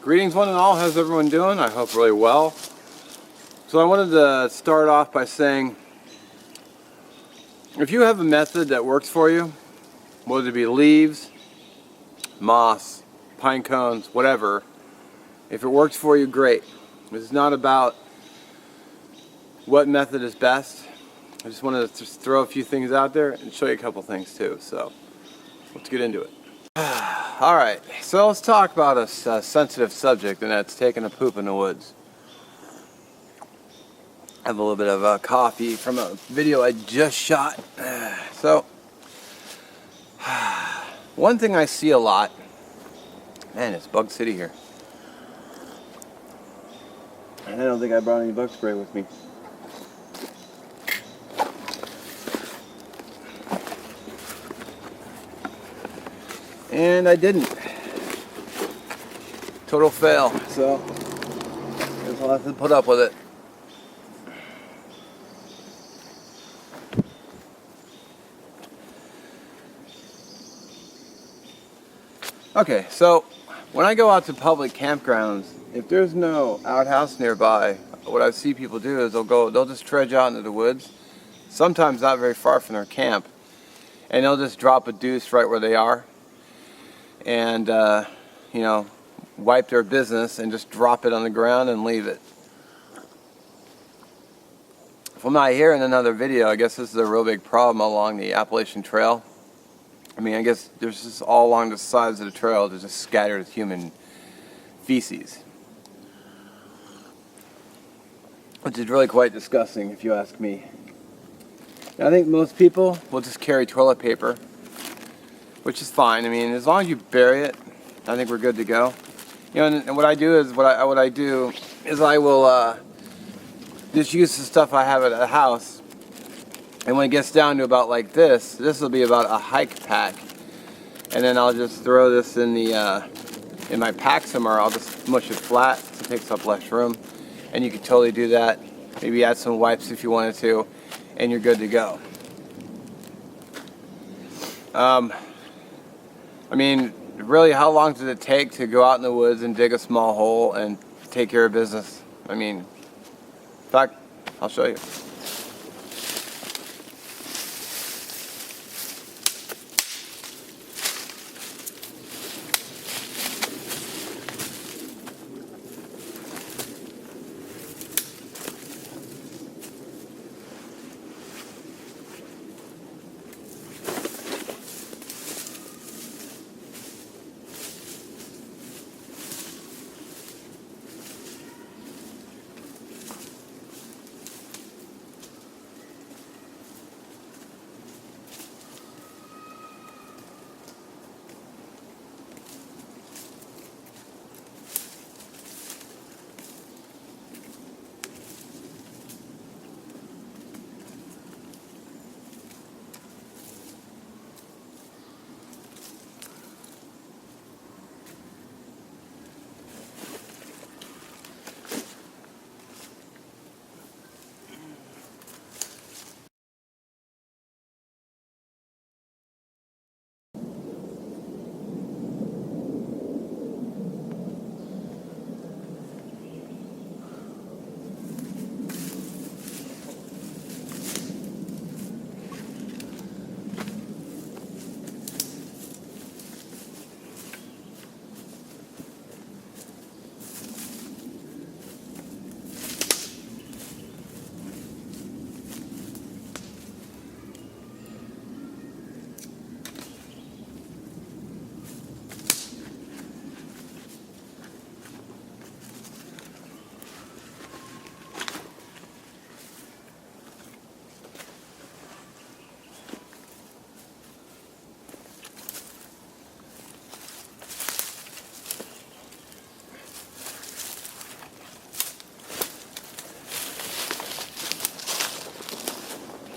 Greetings one and all, how's everyone doing? I hope really well. So I wanted to start off by saying, if you have a method that works for you, whether it be leaves, moss, pine cones, whatever, if it works for you, great. It's not about what method is best. I just wanted to just throw a few things out there and show you a couple things too. So let's get into it. Alright, so let's talk about a sensitive subject, and that's taking a poop in the woods. I have a little bit of coffee from a video I just shot. So, one thing I see a lot, man, it's bug city here. And I don't think I brought any bug spray with me. And I didn't. Total fail, so I guess I'll have to put up with it. Okay, so when I go out to public campgrounds, if there's no outhouse nearby, what I see people do is they'll just trudge out into the woods, sometimes not very far from their camp, and they'll just drop a deuce right where they are, and you know, wipe their business and just drop it on the ground and leave it. If I'm not here in another video, I guess this is a real big problem along the Appalachian Trail. I mean, I guess there's just all along the sides of the trail, there's just scattered human feces, which is really quite disgusting if you ask me. And I think most people will just carry toilet paper, which is fine. I mean, as long as you bury it, I think we're good to go. You know, and what I do is I will just use the stuff I have at the house, and when it gets down to about like this will be about a hike pack, and then I'll just throw this in the in my pack somewhere. I'll just mush it flat so it takes up less room, and you could totally do that. Maybe add some wipes if you wanted to, and you're good to go. I mean, really, how long does it take to go out in the woods and dig a small hole and take care of business? I mean, in fact, I'll show you.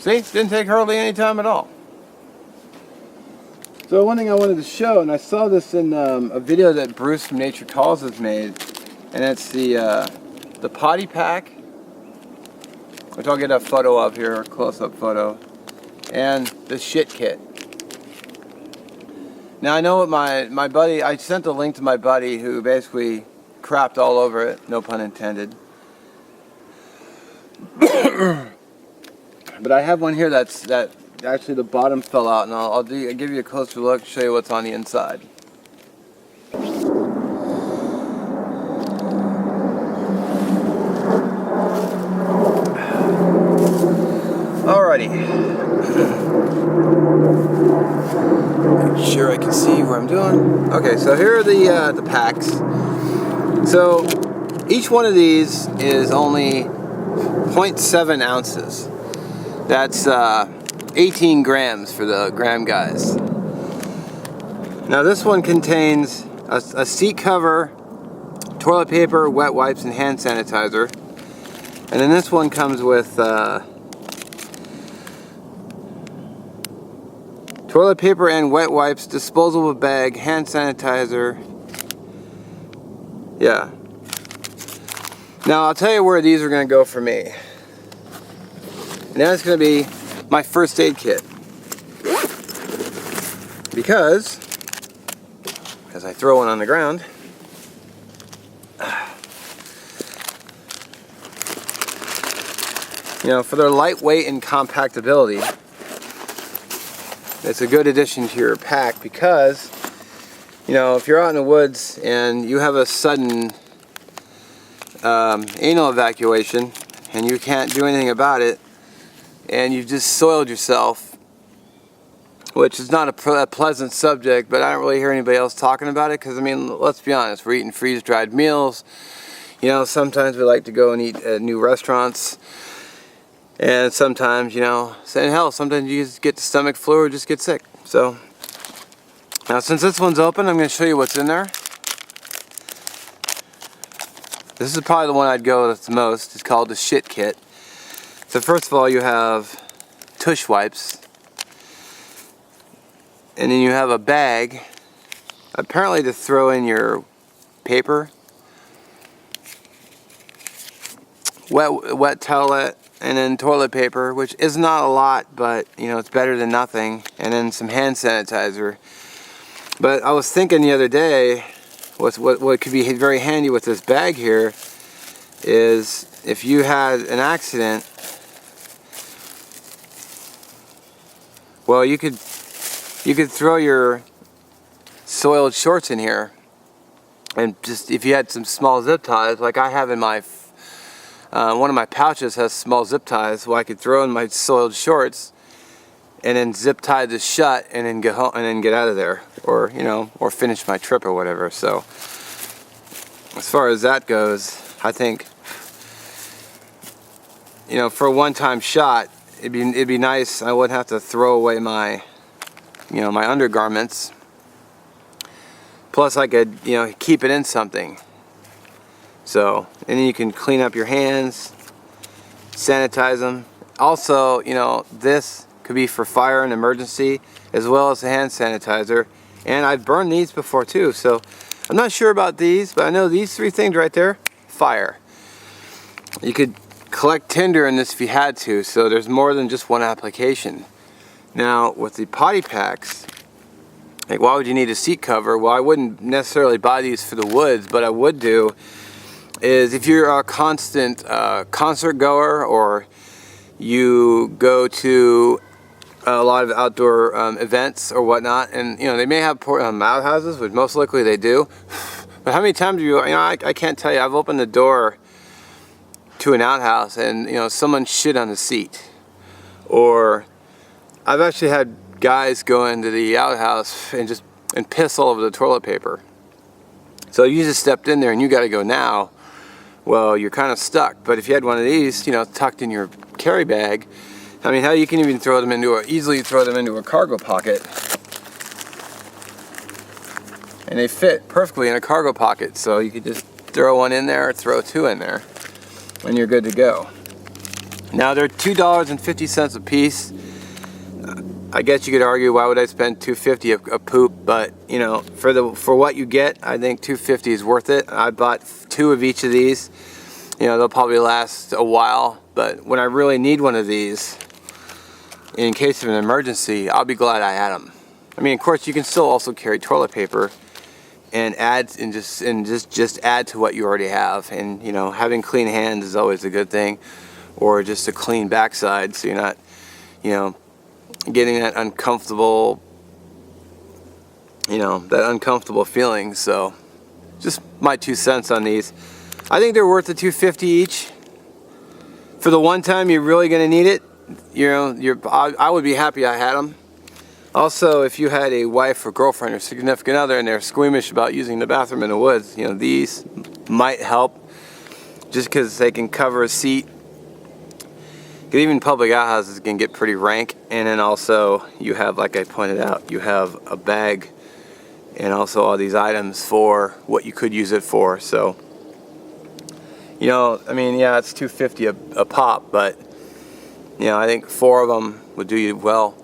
See, didn't take hardly any time at all. So one thing I wanted to show, and I saw this in a video that Bruce from Nature Calls has made, and it's the potty pack, which I'll get a photo of here, a close-up photo, and the shit kit. Now I know what my buddy, I sent a link to my buddy who basically crapped all over it, no pun intended. But I have one here that actually the bottom fell out, and I'll give you a closer look, show you what's on the inside. Alrighty. Make sure I can see where I'm doing. Okay, so here are the packs. So each one of these is only 0.7 ounces. That's 18 grams for the gram guys. Now this one contains a seat cover, toilet paper, wet wipes, and hand sanitizer. And then this one comes with toilet paper and wet wipes, disposable bag, hand sanitizer. Yeah. Now I'll tell you where these are going to go for me. And that's going to be my first aid kit. Because, as I throw one on the ground, you know, for their lightweight and compactability, it's a good addition to your pack because, you know, if you're out in the woods and you have a sudden anal evacuation and you can't do anything about it, and you've just soiled yourself, which is not a pleasant subject, but I don't really hear anybody else talking about it because, I mean, let's be honest, we're eating freeze-dried meals. You know, sometimes we like to go and eat at new restaurants, and sometimes, you know, hell, sometimes you just get the stomach flu or just get sick. So, now since this one's open, I'm going to show you what's in there. This is probably the one I'd go with the most. It's called the shit kit. So first of all, you have tush wipes, and then you have a bag, apparently to throw in your paper, wet towelette, and then toilet paper, which is not a lot, but you know, it's better than nothing, and then some hand sanitizer. But I was thinking the other day, what could be very handy with this bag here is if you had an accident, well, you could throw your soiled shorts in here, and just if you had some small zip ties, like I have in my one of my pouches has small zip ties, well, I could throw in my soiled shorts and then zip tie this shut and then get home and then get out of there, or you know, or finish my trip or whatever. So as far as that goes, I think, you know, for a one-time shot, it'd be nice. I wouldn't have to throw away my, you know, my undergarments. Plus, I could, you know, keep it in something. So, and then you can clean up your hands, sanitize them. Also, you know, this could be for fire and emergency, as well as the hand sanitizer. And I've burned these before too, so I'm not sure about these, but I know these three things right there, fire. You could collect tinder in this if you had to, so there's more than just one application. Now, with the potty packs, like, why would you need a seat cover? Well, I wouldn't necessarily buy these for the woods, but I would do is if you're a constant concert goer, or you go to a lot of outdoor events or whatnot, and you know, they may have outhouses, which most likely they do. But how many times do you know, I can't tell you, I've opened the door to an outhouse and, you know, someone shit on the seat. Or I've actually had guys go into the outhouse and piss all over the toilet paper. So you just stepped in there and you got to go now. Well, you're kind of stuck. But if you had one of these, you know, tucked in your carry bag, I mean, how you can even throw them easily throw them into a cargo pocket. And they fit perfectly in a cargo pocket. So you could just throw one in there or throw two in there, and you're good to go. Now they're $2.50 a piece. I guess you could argue, why would I spend $2.50 a poop? But you know, for what you get, I think $2.50 is worth it. I bought 2 of each of these. You know, they'll probably last a while, but when I really need one of these, in case of an emergency, I'll be glad I had them. I mean, of course, you can still also carry toilet paper, and just add to what you already have. And you know, having clean hands is always a good thing, or just a clean backside, so you're not, you know, getting that uncomfortable, feeling. So just my 2 cents on these. I think they're worth the $2.50 each. For the one time you're really going to need it, you know, I would be happy I had them. Also, if you had a wife or girlfriend or significant other and they're squeamish about using the bathroom in the woods, you know, these might help, just because they can cover a seat. Even public outhouses can get pretty rank. And then also you have, like I pointed out, you have a bag and also all these items for what you could use it for. So, you know, I mean, yeah, it's $2.50 a pop, but you know, I think 4 of them would do you well.